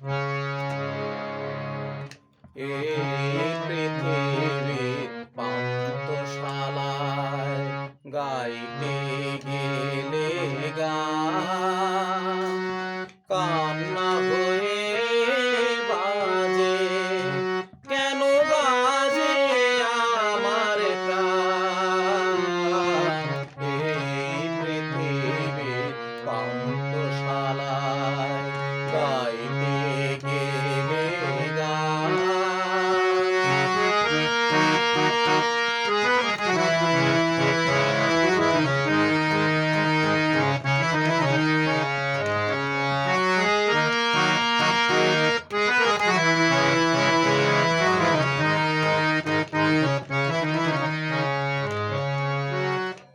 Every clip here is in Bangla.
এই পৃথিবীর পান্থশালায় গাইতে গেলে গান কান্না হয়ে বাজে, কেন বাজে আমার প্রাণ। এই পৃথিবীর পান্থশালায় গাইতে গেলে গান।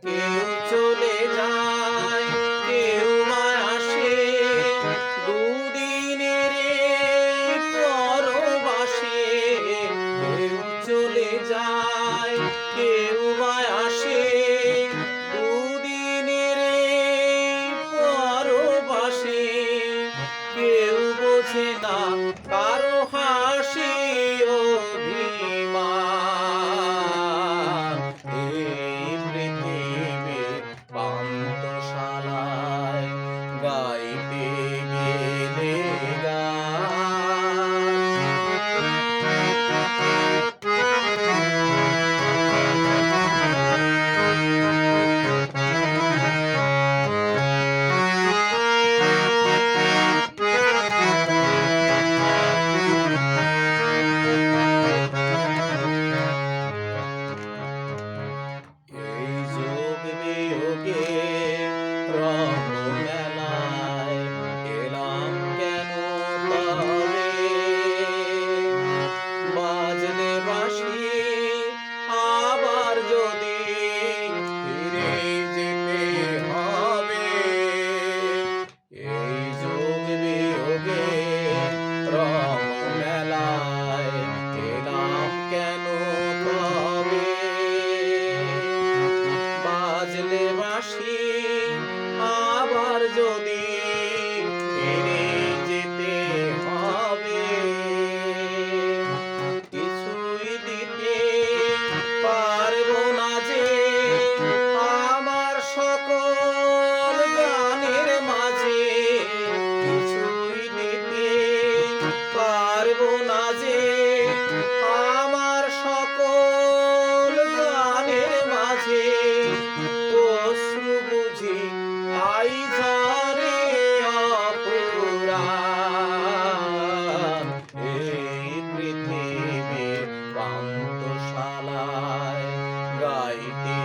কেউ চলে যায়, কেউ আসে, দুদিনের পরবাসে। কেউ চলে যায়, কেউ আসে, দুদিনের পরবাসে। কেউ বোঝে না কারো হাসি অভিমান। এই পৃথিবীর পান্থশালায় গাইতে গেলে এই যোগ বিয়োগে রঙ্গমেলায় এলাম কেন তবে? বাজলে বাঁশি আবার যদি ফিরে যেতে হবে। এই যোগ বিয়োগে রঙ্গমেলায় এলাম কেন তবে? বাজলে বাঁশি আবার যদি ফিরে যেতে হবে। কিছুই দিতে পারবো না যে আমার সকল গানের মাঝে। কিছুই দিতে পারবো না যে আমার সকল গানের মাঝে। অশ্রু বুঝি তাই ঝরে অপুরাণ। এই পৃথিবীর পান্থশালায় গাইতে